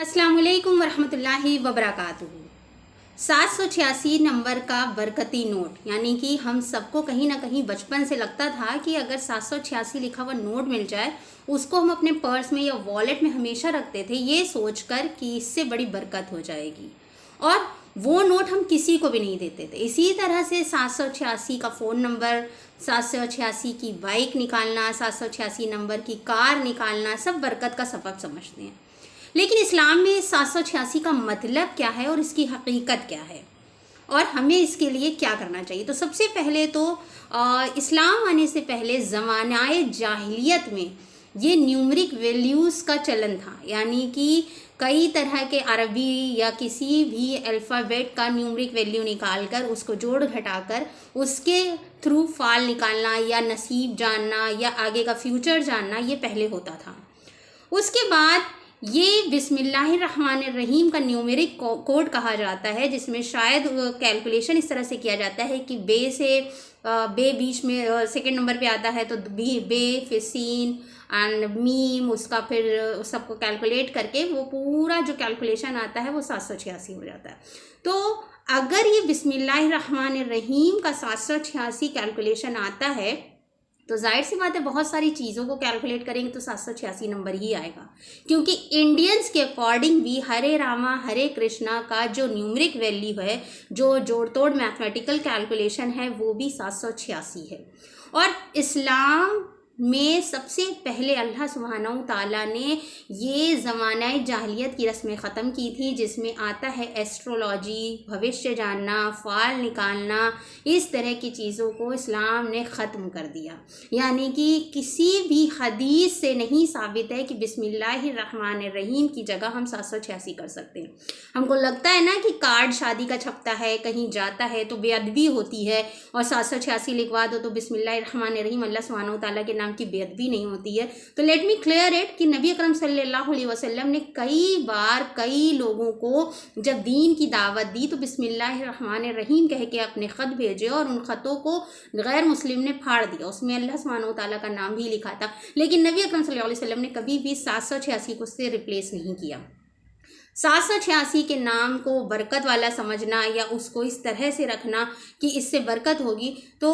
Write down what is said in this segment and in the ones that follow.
अस्सलाम वालेकुम वरहमतुल्लाहि वबरकातुहू। 786 नंबर का बरकती नोट, यानी कि हम सबको कहीं ना कहीं बचपन से लगता था कि अगर 786 लिखा हुआ नोट मिल जाए, उसको हम अपने पर्स में या वॉलेट में हमेशा रखते थे, ये सोचकर कि इससे बड़ी बरकत हो जाएगी। और वो नोट हम किसी को भी नहीं देते थे। इसी तरह से 786 का फ़ोन नंबर, 786 की बाइक निकालना, 786 नंबर की कार निकालना, सब बरकत का सबब समझते हैं। लेकिन इस्लाम में 786 का मतलब क्या है और इसकी हकीकत क्या है, और हमें इसके लिए क्या करना चाहिए। तो सबसे पहले तो इस्लाम आने से पहले ज़मानाए जाहिलियत में ये न्यूमरिक वैल्यूज़ का चलन था, यानी कि कई तरह के अरबी या किसी भी अल्फ़ाबेट का न्यूमरिक वैल्यू निकालकर उसको जोड़ घटाकर उसके थ्रू फाल निकालना या नसीब जानना या आगे का फ्यूचर जानना, ये पहले होता था। उसके बाद ये बिस्मिल्लाहिर्रहमानिर्रहीम का न्यूमेरिक कोड कहा जाता है, जिसमें शायद कैलकुलेशन इस तरह से किया जाता है कि बे से बे बीच में सेकंड नंबर पे आता है, तो बे फिर सीन एंड मीम, उसका फिर सबको कैलकुलेट करके वो पूरा जो कैलकुलेशन आता है वो 786 हो जाता है। तो अगर ये बिस्मिल्लाहिर्रहमानिर्रहीम का 786 कैलकुलेशन आता है तो जाहिर सी बात है बहुत सारी चीज़ों को कैलकुलेट करेंगे तो 786 नंबर ही आएगा, क्योंकि इंडियंस के अकॉर्डिंग भी हरे रामा हरे कृष्णा का जो न्यूमरिक वैल्यू है, जो जोड़ तोड़ मैथमेटिकल कैलकुलेशन है, वो भी 786 है। और इस्लाम में सबसे पहले अल्लाह सुब्हानहू ताला ने ये ज़मानाए जाहिलियत की रस्में ख़त्म की थी, जिसमें आता है एस्ट्रोलॉजी, भविष्य जानना, फाल निकालना, इस तरह की चीज़ों को इस्लाम ने ख़त्म कर दिया। यानी कि किसी भी हदीस से नहीं साबित है कि बिस्मिल्लाहिर्रहमानिर्रहीम की जगह हम 786 कर सकते हैं। हमको लगता है ना कि कार्ड शादी का छपता है, कहीं जाता है तो बेअदबी होती है और 786 लिखवा दो तो बिस्मिल्लाहिर्रहमानिर्रहीम अल्लाह सुब्हानहू ताला के नाम की बेअदबी नहीं होती है। तो लेट मी क्लियर इट कि नबी अकरम सल्लल्लाहु अलैहि वसल्लम ने कई बार कई लोगों को जब दीन की दावत दी तो बिस्मिल्लाहिर्रहमानिर्रहीम कह के अपने ख़त भेजे और उन ख़तों को गैर मुस्लिम ने फाड़ दिया, उसमें अल्लाह सुब्हानहू ताला का नाम भी लिखा था। लेकिन नबी अकरम सल्लल्लाहु अलैहि वसल्लम ने कभी भी 786 को उससे रिप्लेस नहीं किया। 786 के नाम को बरकत वाला समझना या उसको इस तरह से रखना कि इससे बरकत होगी, तो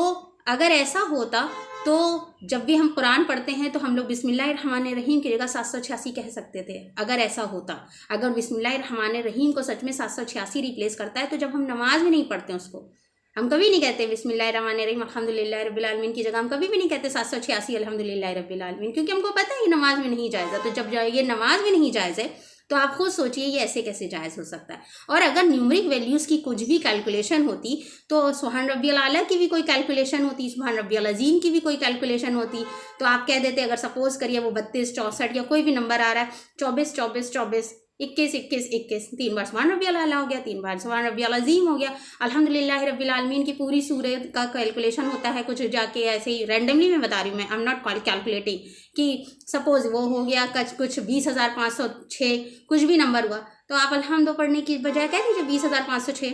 अगर ऐसा होता तो जब भी हम कुरान पढ़ते हैं तो हम लोग बिस्मिल्लाहिर्रहमानिर्रहीम की जगह 786 कह सकते थे। अगर ऐसा होता, अगर बिस्मिल्लाहिर्रहमानिर्रहीम को सच में 786 रिप्लेस करता है, तो जब हम नमाज में नहीं पढ़ते उसको, हम कभी नहीं कहते बिस्मिल्लाहिर्रहमानिर्रहीम अल्हम्दुलिल्लाहि रब्बिल आलमीन की जगह हम कभी भी नहीं कहते 786 अल्हम्दुलिल्लाहि रब्बिल आलमीन, क्योंकि हमको पता है ये नमाज में नहीं जायज़ है। तो जब ये नमाज में नहीं जायज़ है तो आप खुद सोचिए ये ऐसे कैसे जायज़ हो सकता है। और अगर न्यूमरिक वैल्यूज़ की कुछ भी कैलकुलेशन होती तो सुभान रब्बियल आला की भी कोई कैलकुलेशन होती, सुभान रब्बियल अज़ीम की भी कोई कैलकुलेशन होती। तो आप कह देते, अगर सपोज़ करिए वो 32 64 या कोई भी नंबर आ रहा है, 24 24 24 21 21 21, 3 बार सुभान रब्बियल आला हो गया, 3 बार सुभान रब्बियल अज़ीम हो गया, अल्हम्दुलिल्लाहि रब्बिल आलमीन की पूरी सूरत का कैलकुलेशन होता है। कुछ जाके ऐसे ही रैंडमली मैं बता रही हूँ, मैं आई एम नॉट कैलकुलेटिंग कि सपोज वो हो गया कुछ 20,506 कुछ भी नंबर हुआ, तो आप अल्हम्दु पढ़ने की बजाय कह दीजिए 20,506।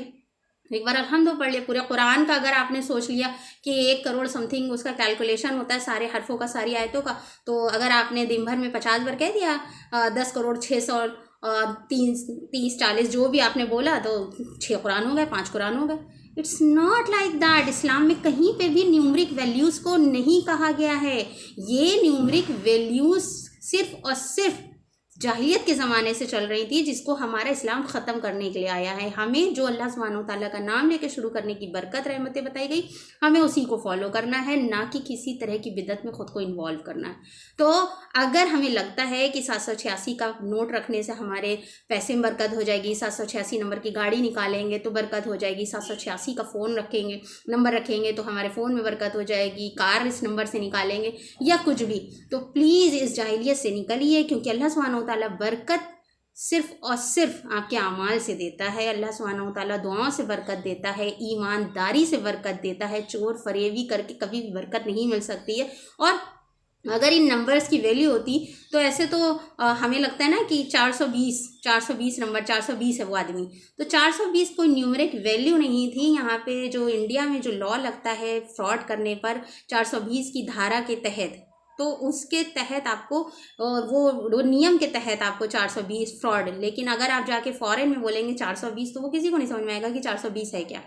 एक बार अल्हम्दु पढ़ लिया। पूरे कुरान का अगर आपने सोच लिया कि 1 करोड़ समथिंग उसका कैलकुलेशन होता है सारे हरफों का, सारी आयतों का, तो अगर आपने दिन भर में 50 बार कह दिया 10 करोड़ 600 30 40 जो भी आपने बोला, तो 6 कुरान हो गए, 5 कुरान हो गए। It's not like that. Islam में कहीं पे भी न्यूमरिक वैल्यूज़ को नहीं कहा गया है। ये न्यूमरिक वैल्यूज़ सिर्फ और सिर्फ जाहिलियत के ज़माने से चल रही थी, जिसको हमारा इस्लाम ख़त्म करने के लिए आया है। हमें जो अल्लाह सुब्हानहू ताला का नाम लेके शुरू करने की बरकत रहमतें बताई गई, हमें उसी को फॉलो करना है, ना कि किसी तरह की बिदअत में ख़ुद को इन्वॉल्व करना है। तो अगर हमें लगता है कि 786 का नोट रखने से हमारे पैसे में बरकत हो जाएगी, 786 नंबर की गाड़ी निकालेंगे तो बरकत हो जाएगी, 786 का फ़ोन रखेंगे, नंबर रखेंगे तो हमारे फ़ोन में बरकत हो जाएगी, कार इस नंबर से निकालेंगे या कुछ भी, तो प्लीज़ इस जाहिलियत से निकलिए, क्योंकि अल्लाह सुब्हानहू ताला बरकत सिर्फ और सिर्फ आपके अमाल से देता है। अल्लाह सुब्हानहू ताला दुआओं से बरकत देता है, ईमानदारी से बरकत देता है। चोर फरेबी करके कभी भी बरकत नहीं मिल सकती है। और अगर इन नंबर्स की वैल्यू होती तो ऐसे तो हमें लगता है ना कि 420 नंबर 420 है वो आदमी, तो 420 कोई न्यूमरिक वैल्यू नहीं थी। यहाँ पे जो इंडिया में जो लॉ लगता है फ्रॉड करने पर 420 की धारा के तहत तो उसके तहत आपको वो नियम के तहत आपको 420 फ्रॉड। लेकिन अगर आप जाके फॉरेन में बोलेंगे 420 तो वो किसी को नहीं समझ में आएगा कि 420 है क्या।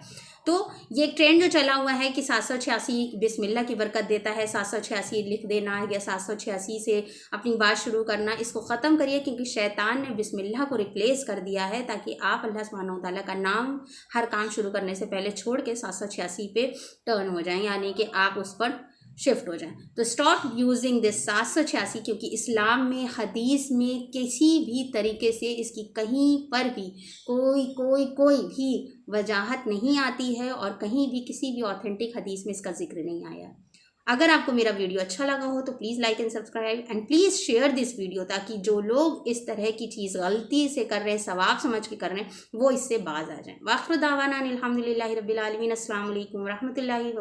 तो ये एक ट्रेंड जो चला हुआ है कि 786 बिस्मिल्लाह की बरकत देता है, 786 लिख देना या 786 से अपनी बात शुरू करना, इसको ख़त्म करिए क्योंकि शैतान ने बिस्मिल्लाह को रिप्लेस कर दिया है ताकि आप अल्लाह सुब्हानहू तआला का नाम हर काम शुरू करने से पहले छोड़ के 786 पे टर्न हो जाएं, यानी कि आप उस पर शिफ्ट हो जाएं। तो स्टॉप यूजिंग दिस 786, क्योंकि इस्लाम में हदीस में किसी भी तरीके से इसकी कहीं पर भी कोई भी वजाहत नहीं आती है और कहीं भी किसी भी ऑथेंटिक हदीस में इसका जिक्र नहीं आया। अगर आपको मेरा वीडियो अच्छा लगा हो तो please like and subscribe and please share this video, ताकि जो लोग इस तरह की चीज़ गलती से कर रहे हैं, सवाब समझ के कर रहे हैं, वो इससे बाज आ जाएं। वाखिर दावाना अनिल हम्दुलिल्लाहि रब्बिल आलमीन। अस्सलाम वालेकुम रहमतुल्लाहि व